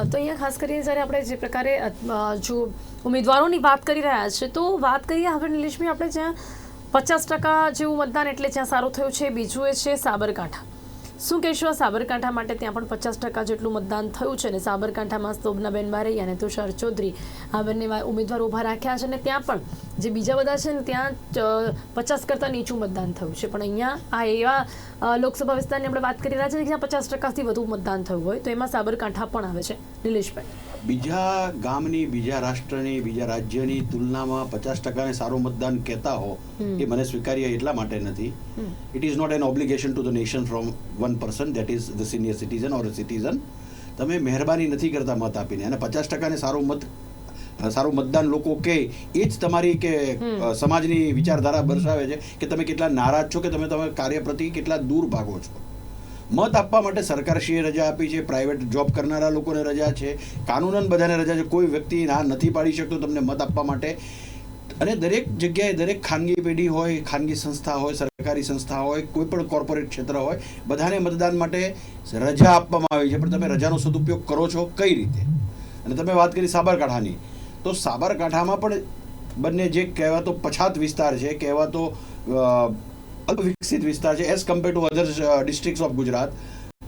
[SPEAKER 1] તો અહીંયા ખાસ કરીને જ્યારે આપણે જે પ્રકારે જો ઉમેદવારોની વાત કરી રહ્યા છે તો વાત કરીએ હવે નિલેશભાઈ, આપણે જ્યાં 50% જેવું મતદાન એટલે જ્યાં સારું થયું છે. બીજું એ છે સાબરકાંઠા. શું કહેશો સાબરકાંઠા માટે? ત્યાં પણ 50% જેટલું મતદાન થયું છે ને સાબરકાંઠામાં શોભનાબેન બારૈયા અને તુષાર ચૌધરી આ બંને ઉમેદવાર ઊભા રાખ્યા છે. અને ત્યાં પણ જે બીજા બધા છે ને ત્યાં 50 કરતાં નીચું મતદાન થયું છે. પણ અહીંયા આ એવા લોકસભા વિસ્તારની આપણે વાત કરી રહ્યા છીએ જ્યાં 50%થી વધુ મતદાન થયું હોય તો એમાં સાબરકાંઠા પણ આવે છે. નિલેશભાઈ,
[SPEAKER 3] બીજા ગામની, બીજા રાષ્ટ્રની, બીજા રાજ્યની તુલનામાં 50%ને સારું મતદાન કહેતા હો એ મને સ્વીકાર્ય એટલા માટે નથી. It is not an obligation to the nation from one person, that is the senior citizen or a citizen. તમે મહેરબાની નથી કરતા મત આપીને, અને 50%ને સારું મતદાન લોકો કહે એ જ તમારી કે સમાજની વિચારધારા દર્શાવે છે કે તમે કેટલા નારાજ છો, કે તમે કાર્ય પ્રતિ કેટલા દૂર ભાગો છો. મત આપવા માટે સરકારશ્રીએ રજા આપી છે, પ્રાઇવેટ જોબ કરનારા લોકોને રજા છે, કાનૂનન બધાને રજા છે. કોઈ વ્યક્તિ ના નથી પાડી શકતો તમને મત આપવા માટે. અને દરેક જગ્યાએ, દરેક ખાનગી પેઢી હોય, ખાનગી સંસ્થા હોય, સરકારી સંસ્થા હોય, કોઈ પણ કોર્પોરેટ ક્ષેત્ર હોય, બધાને મતદાન માટે રજા આપવામાં આવી છે. પણ તમે રજાનો સદુપયોગ કરો છો કઈ રીતે? અને તમે વાત કરી સાબરકાંઠાની, તો સાબરકાંઠામાં પણ બંને જે કહેવાતો પછાત વિસ્તાર છે, કહેવાતો અલ્પવિકસિત વિસ્તાર છે as compare to other districts of Gujarat,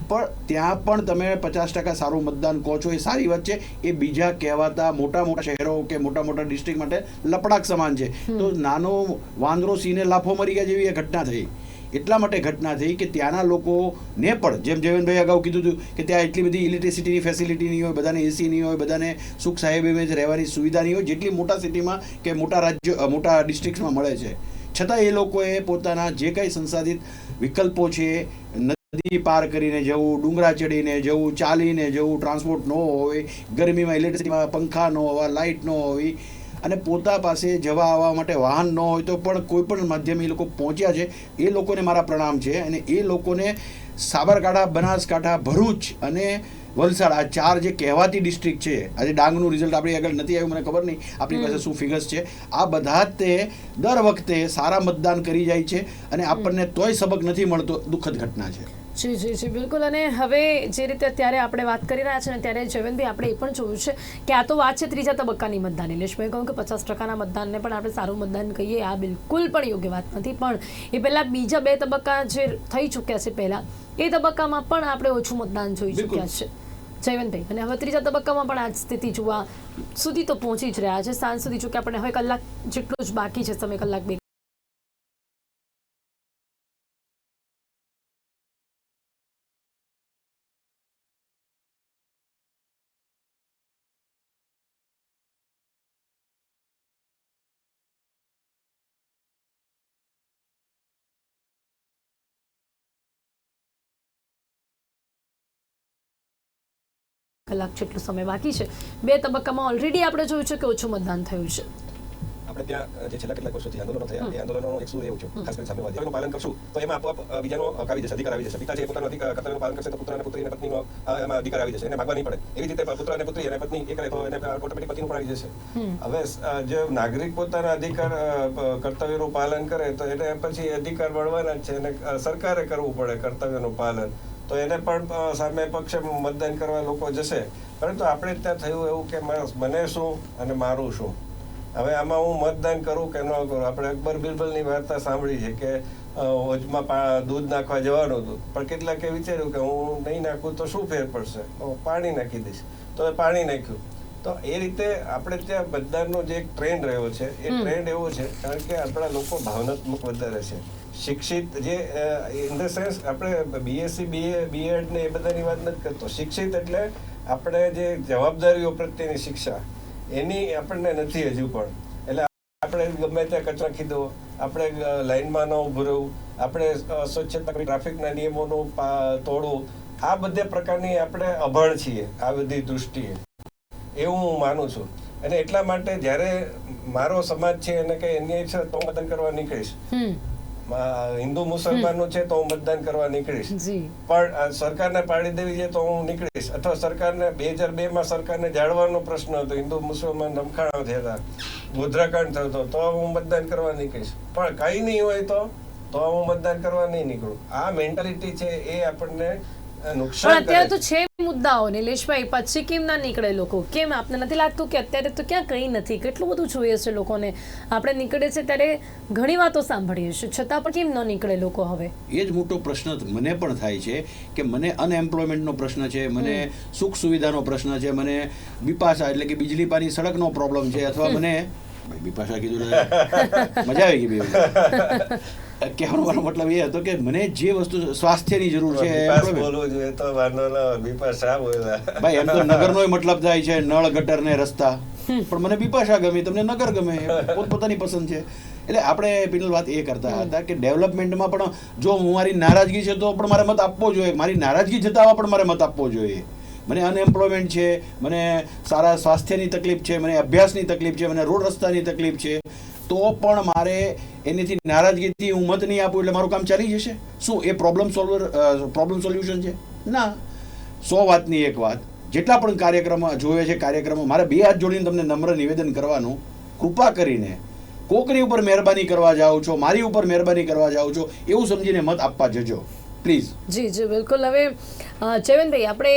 [SPEAKER 3] પણ ત્યાં પણ તમે 50% સારું મતદાન કહો છો એ સારી વાત છે. એ બીજા કહેવાતા મોટા મોટા શહેરો કે મોટા મોટા ડિસ્ટ્રિક્ટ માટે લપડાક સમાન છે. તો નાનો વાંદરો સિંહને લાફો મરી ગયા જેવી એ ઘટના થઈ. એટલા માટે ઘટના થઈ કે ત્યાંના લોકોને પણ, જેમ જયવંતભાઈ અગાઉ કીધું હતું કે ત્યાં એટલી બધી ઇલેક્ટ્રિસિટીની ફેસિલિટી નહીં હોય, બધાને એસી નહીં હોય, બધાને સુખ સાહેબીમાં જ રહેવાની સુવિધા નહીં હોય જેટલી મોટા સિટીમાં કે મોટા ડિસ્ટ્રિક્ટ્સમાં મળે છે. છતાં એ લોકોએ પોતાના જે કંઈ સંસાધિત વિકલ્પો છે, નદી પાર કરીને જવું, ડુંગરા ચડીને જવું, ચાલીને જવું, ટ્રાન્સપોર્ટ ન હોય, ગરમીમાં ઇલેક્ટ્રિસિટીમાં પંખા ન હોવા, લાઇટ ન હોવી, અને પોતા પાસે જવા આવવા માટે વાહન ન હોય તો પણ કોઈ પણ માધ્યમે એ લોકો પહોંચ્યા છે. એ લોકોને મારા પ્રણામ છે. અને એ લોકોને સાબરકાંઠા, બનાસકાંઠા, ભરૂચ અને વલસાડ, આ 4 જે કહેવાતી ડિસ્ટ્રિક્ટ છે, આજે ડાંગનું રિઝલ્ટ આપણી આગળ નથી આવ્યું, મને ખબર નહીં આપણી પાસે શું ફિગર્સ છે. આ બધા તે દર વખતે સારા મતદાન કરી જાય છે અને આપણને તોય સબક નથી મળતો. દુઃખદ ઘટના છે.
[SPEAKER 1] જી જી જી બિલકુલ. અને હવે જે રીતે અત્યારે આપણે વાત કરી રહ્યા છીએ ને ત્યારે જયવંતભાઈ આપણે એ પણ જોયું છે કે આ તો વાત છે ત્રીજા તબક્કાની મતદાન. નિલેશભાઈ કહ્યું કે 50%ના મતદાનને પણ આપણે સારું મતદાન કહીએ, આ બિલકુલ પણ યોગ્ય વાત નથી. પણ એ પહેલાં બીજા 2 તબક્કા જે થઈ ચૂક્યા છે પહેલાં, એ તબક્કામાં પણ આપણે ઓછું મતદાન જોઈ ચૂક્યા છે જયવંતભાઈ. અને હવે ત્રીજા તબક્કામાં પણ આ જ સ્થિતિ જોવા સુધી તો પહોંચી જ રહ્યા છે. સાંજ સુધી ચૂક્યા આપણને હવે કલાક જેટલું જ બાકી છે, સમય કલાક 2 કલાક જેટલો સમય બાકી છે. 2 તબક્કામાં ઓલરેડી આપણે જોયું છે કે ઓછું મતદાન થયું છે.
[SPEAKER 2] આપણે ત્યાં જે છેલ્લા કેટલાક વર્ષોથી આંદોલનો થયા એ આંદોલનોનો એક સૂર એવું છે, ખાસ કરીને સામ્યવાદી. એનું પાલન કરશું તો એમાં આપોઆપ બીજાનો હક આવી જશે, અધિકાર આવી જશે. પિતા છે પોતાનો કર્તવ્યનું પાલન કરશે તો પુત્ર અને પુત્રી અને પત્નીનો એમાં અધિકાર આવી જશે, એને ભાગવા નહીં પડે. એવી રીતે પુત્ર અને પુત્રી અને પત્ની એક રહે તો એને ઓટોમેટિક પતિનું પણ આવી જશે. હવે જે નાગરિક પોતાના અધિકાર કર્તવ્યનું પાલન કરે તો એને પછી અધિકાર મળવાના જ છે, અને સરકારે કરવું પડે કર્તવ્યનું પાલન. તો એને પણ સામે પક્ષે મતદાન કરવા લોકો જશે. પરંતુ આપણે ત્યાં થયું એવું કે મને શું અને મારું શું. હવે આમાં હું મતદાન કરું કે ન કરું. આપણે અકબર બિરબલની વાર્તા સાંભળી છે કે હોજમાં દૂધ નાખવા જવાનું હતું, પણ કેટલાકે વિચાર્યું કે હું નહીં નાખું તો શું ફેર પડશે, હું પાણી નાખી દઈશ, તો એ પાણી નાખ્યું. તો એ રીતે આપણે ત્યાં મતદાનનો જે એક ટ્રેન્ડ રહ્યો છે એ ટ્રેન્ડ એવો છે કારણ કે આપણા લોકો ભાવનાત્મક વધારે છે, શિક્ષિત, જે ઇન ધ સેન્સ આપણે બીએસસી બીએડ ને એ બધાની વાત નથી કરતો. શિક્ષિત એટલે આપણે જે જવાબદારીઓ પ્રત્યેની શિક્ષા એની આપણને નથી હજુ પણ. એટલે આપણે ગમે ત્યાં કચરા ખીધો, આપણે લાઈનમાં ન ઊભું રહેવું, આપણે સ્વચ્છતા ટ્રાફિકના નિયમોનું તોડવું, આ બધા પ્રકારની આપણે અભણ છીએ આ બધી દૃષ્ટિએ, એવું હું માનું છું. અને એટલા માટે જ્યારે મારો સમાજ છે એને કઈ અન્યાય છે તો હું મતદાન કરવા નીકળીશ, હિન્દુ મુસલમાનનું છે તો હું મતદાન કરવા નીકળીશ, પણ સરકારને પાડી દેવી છે તો હું નીકળીશ. અથવા સરકારને 2002 માં સરકારને જાળવાનો પ્રશ્ન હતો, હિન્દુ મુસલમાન રમખાણો થયા હતા, ગોધરાકાંડ થયો હતો, તો હું મતદાન કરવા નીકળીશ. પણ કઈ નહીં હોય તો હું મતદાન કરવા નહીં નીકળું. આ મેન્ટાલિટી છે એ આપણને નુકસાન.
[SPEAKER 1] અત્યારે તો છે મુદ્દાઓ નિલેશભાઈ, પછી કેમ ના નીકળે લોકો? કેમ આપને નથી લાગતું કે અત્યારે તો ક્યાં કંઈ નથી, કેટલું બધું જોઈએ છે લોકોને? આપણે નીકળે છે ત્યારે ઘણી વાતો સાંભળીએ છીએ, છતાં પણ કેમ ન નીકળે લોકો? હવે
[SPEAKER 3] એ જ મોટો પ્રશ્ન મને પણ થાય છે કે મને અનએમ્પ્લોયમેન્ટનો પ્રશ્ન છે, મને સુખ સુવિધાનો પ્રશ્ન છે, મને બિપાશા એટલે કે બીજલી પાણી સડકનો પ્રોબ્લેમ છે, અથવા મને બિપાશા કીધું મજા આવી ગઈ. કહેવાનો મારો મતલબ એ હતો કે મને જે વસ્તુ સ્વાસ્થ્યની જરૂર છે ભાઈ, એમ તો નગરનો મતલબ થાય છે નળ ગટર ને રસ્તા, પણ મને બિપાશા ગમે, તમને નગર ગમે, પોતપોતાની પસંદ છે. એટલે આપણે પેલી વાત એ કરતા હતા કે ડેવલપમેન્ટમાં પણ જો મારી નારાજગી છે તો પણ મારે મત આપવો જોઈએ, મારી નારાજગી જતાવવા પણ મારે મત આપવો જોઈએ. મને અનએમ્પ્લોયમેન્ટ છે, મને સારા સ્વાસ્થ્યની તકલીફ છે, મને અભ્યાસની તકલીફ છે, મને રોડ રસ્તાની તકલીફ છે, તો પણ મારે એનીથી નારાજગીથી હું મત નહીં આપું એટલે મારું કામ ચાલી જશે? શું એ પ્રોબ્લેમ સોલ્યુશન છે? ના. 100 વાતની એક વાત, જેટલા પણ કાર્યક્રમો જોવે છે, કાર્યક્રમો, મારે 2 હાથ જોડીને તમને નમ્ર નિવેદન કરવાનું, કૃપા કરીને કોકની ઉપર મહેરબાની કરવા જાઓ છો, મારી ઉપર મહેરબાની કરવા જાઓ છો, એવું સમજીને મત આપવા જજો પ્લીઝ.
[SPEAKER 1] જી જી બિલકુલ. હવે જયવંતભાઈ, આપણે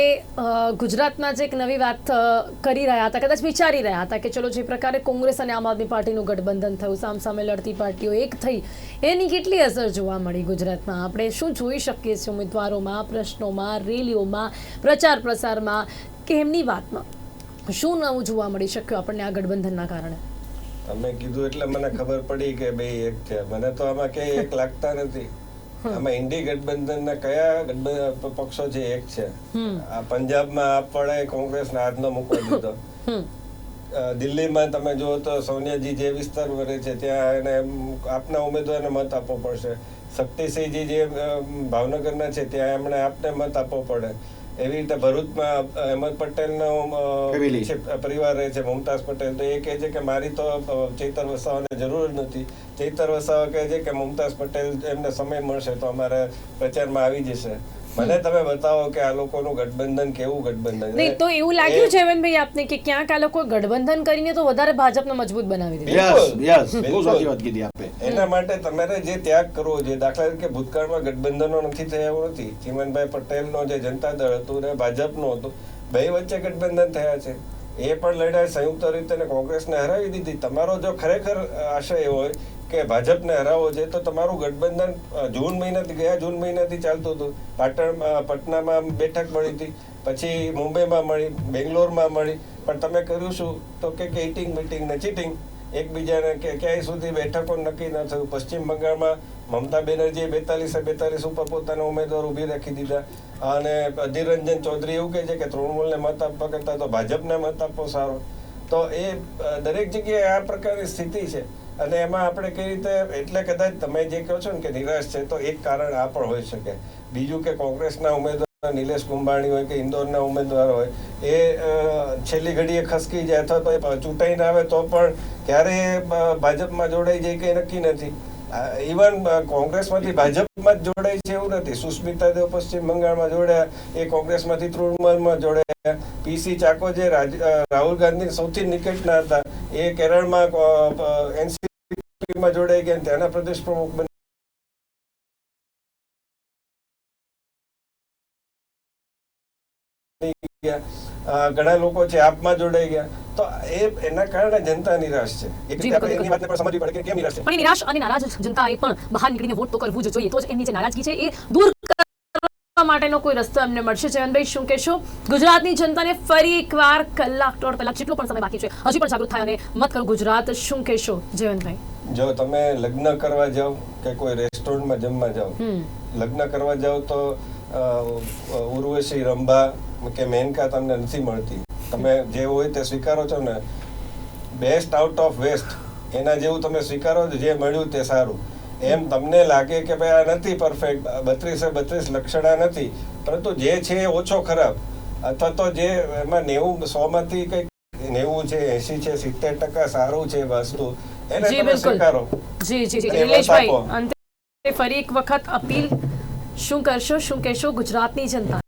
[SPEAKER 1] ગુજરાતમાં જે એક નવી વાત કરી રહ્યા હતા, કદાચ વિચારી રહ્યા હતા કે ચલો જે પ્રકારે કોંગ્રેસ અને આમ આદમી પાર્ટીનું ગઠબંધન થયું, સામસામે લડતી પાર્ટીઓ એક થઈ, એની કેટલી અસર જોવા મળી ગુજરાતમાં? આપણે શું જોઈ શકીએ છીએ ઉમેદવારોમાં, પ્રશ્નોમાં, રેલીઓમાં, પ્રચાર પ્રસારમાં કે એમની વાતમાં શું નવું જોવા મળી શક્યું આપણને આ ગઠબંધનના કારણે?
[SPEAKER 2] તમે કીધું એટલે મને ખબર પડી કે બે એક છે. મને તો આમાં કઈ એક લાગતા નથી. આમાં ઇન્ડી ગઠબંધનના કયા પક્ષો છે? એક છે આ પંજાબમાં આપ પડે કોંગ્રેસના હાથનો મૂકવા દીધો. દિલ્હીમાં તમે જુઓ તો સોનિયાજી જે વિસ્તારમાં રહે છે ત્યાં એને આપના ઉમેદવારને મત આપવો પડશે. શક્તિસિંહજી જે ભાવનગરના છે ત્યાં એમણે આપને મત આપવો પડે. એવી રીતે ભરૂચમાં અહેમદ પટેલનો પરિવાર રહે છે, મુમતાઝ પટેલ, તો એ કહે છે કે મારી તો ચૈતર વસાવાને જરૂર નથી. ચૈતર વસાવા કહે છે કે મુમતાઝ પટેલ એમને સમય મળશે તો અમારે પ્રચારમાં આવી જશે. મને તમે બતાવો કે આ લોકોનું ગઠબંધન કેવું ગઠબંધન?
[SPEAKER 1] નહીં તો એવું લાગ્યું છે જયવંતભાઈ આપને કે ક્યાંક આ લોકો ગઠબંધન કરીને તો વધારે ભાજપને મજબૂત બનાવી
[SPEAKER 3] દીધું.
[SPEAKER 2] એના માટે તમારે જે ત્યાગ કરવો જોઈએ. દાખલા તરીકે ભૂતકાળમાં ગઠબંધનો નથી થયા એવું નથી. ચીમનભાઈ પટેલનો જે જનતા દળ હતું ને ભાજપનું હતું, બે વચ્ચે ગઠબંધન થયા છે. એ પણ લડાઈ સંયુક્ત રીતે કોંગ્રેસને હરાવી દીધી. તમારો જો ખરેખર આશય એવો હોય કે ભાજપને હરાવવો છે તો તમારું ગઠબંધન ગયા જૂન મહિનાથી ચાલતું હતું. પટનામાં બેઠક મળી હતી, પછી મુંબઈમાં મળી, બેંગ્લોરમાં મળી, પણ તમે કર્યું શું? તો કે ઈટિંગ મીટિંગ ને ચીટિંગ, એકબીજાને ક્યાંય સુધી બેઠકો નક્કી ન થયું. પશ્ચિમ બંગાળમાં મમતા બેનર્જીએ 42 ઉપર પોતાના ઉમેદવાર ઉભી રાખી દીધા, અને અધીર રંજન ચૌધરી એવું કહે છે કે તૃણમૂલને મત આપવા કરતા તો ભાજપને મત આપવો સારો. તો એ દરેક જગ્યાએ આ પ્રકારની સ્થિતિ છે. અને એમાં આપણે કઈ રીતે, એટલે કદાચ તમે જે કહો છો ને કે નિરાશ છે, તો એક કારણ આ પણ હોઈ શકે. બીજું કે કોંગ્રેસના ઉમેદવાર નિલેશ કુંભાણી હોય કે ઇન્દોરના ઉમેદવાર હોય એ છેલ્લી ઘડીએ ખસકી જાય અથવા તો એ ચૂંટાઈને આવે તો પણ ક્યારે ભાજપમાં જોડાઈ જાય કે નક્કી નથી. ઇવન કોંગ્રેસમાંથી ભાજપમાં જ જોડાય છે એવું નથી. સુસ્મિતા દેવ પશ્ચિમ બંગાળમાં જોડાયા, એ કોંગ્રેસમાંથી તૃણમૂલમાં જોડાયા. પીસી ચાકો જે રાહુલ ગાંધી સૌથી નિકટના હતા એ કેરળમાં એનસીપીમાં જોડાઈ ગયા, ત્યાંના પ્રદેશ પ્રમુખ બની ગયા. ઘણા લોકો છે આપમાં જોડાઈ ગયા. તો એના કારણે જનતા નિરાશ છે. એક રીતે આપણે એની વાતને પણ સમજવી પડે કે કેમ નિરાશ છે.
[SPEAKER 1] પણ એ નિરાશ અને નારાજ જનતાએ પણ બહાર નીકળીને વોટ તો કરવું જ જોઈએ, તો જ એમની જે નારાજગી છે એ દૂર કરવા માટેનો કોઈ રસ્તો એમને મળશે. જયવંતભાઈ, શું કહેશો? ગુજરાતની જનતાને ફરી એકવાર કલાક 1.5 કલાક જેટલો પણ સમય બાકી છે, હજી પણ જાગૃત થાય અને મત કરો ગુજરાત. શું કહેશો જયવંતભાઈ?
[SPEAKER 2] જો તમે લગ્ન કરવા જાઓ કે કોઈ રેસ્ટોરન્ટમાં જમવા જાઓ, લગ્ન કરવા જાઓ તો ઉર્વશી, રંભા કે મેનકા તમને નથી મળતી. તમે જે હોય તે સ્વીકારો છો ને, બેસ્ટ આઉટ ઓફ વેસ્ટ એના જેવું તમે સ્વીકારો છો, જે મળ્યું તે સારું. એમ તમને લાગે કે ભાઈ આ નથી પરફેક્ટ, 32 લક્ષણા નથી, પરંતુ જે છે એ ઓછો ખરાબ, અથવા તો જે એમાં 90-100માંથી કંઈક 90 છે, 80 છે, 70% સારું છે વસ્તુ, એને તમે સ્વીકારો.
[SPEAKER 1] જી નિલેશભાઈ, અંતે ફરી એક વખત અપીલ શું કરશો, શું કહેશો ગુજરાતની જનતા?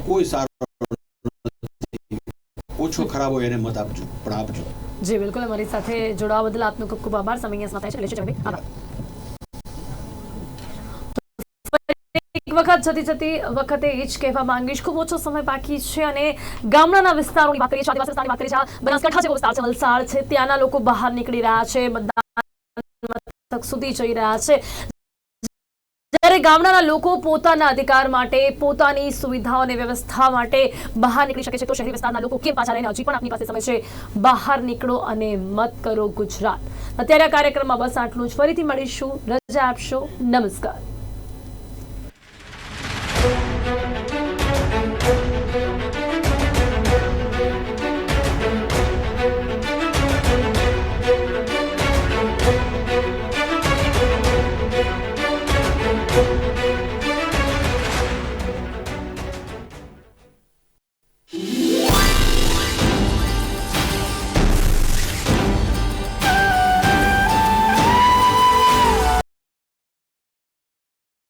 [SPEAKER 3] કોઈ સારો ઓછો ખરાબ હોય એને મત આપજો, પણ આપજો.
[SPEAKER 1] જી બિલકુલ, અમારી સાથે જોડાવા બદલ આપનો ખૂબ ખૂબ આભાર. સમય સમાપ્ત થાય છે. આભાર. એક વખત જતી વખતે એ જ કહેવા માંગીશ, ખૂબ ઓછો સમય બાકી છે અને ગામડાના વિસ્તારોની વાત કરીએ છીએ, આદિવાસી વિસ્તારની વાત કરીએ છીએ, બનાસકાંઠા જેવો વિસ્તાર છે, વલસાડ છે, ત્યાંના લોકો બહાર નીકળી રહ્યા છે, મતદાન મથક સુધી જઈ રહ્યા છે. જ્યારે ગામડાના લોકો પોતાના અધિકાર માટે, પોતાની સુવિધાઓ અને વ્યવસ્થા માટે બહાર નીકળી શકે છે, તો શહેરી વિસ્તારના લોકો કેમ પાછા રહીને? હજી પણ આપની પાસે સમય છે. બહાર નીકળો અને મત કરો ગુજરાત. અત્યારે આ કાર્યક્રમમાં બસ આટલું જ. ફરીથી મળીશું. રજા આપશો. નમસ્કાર.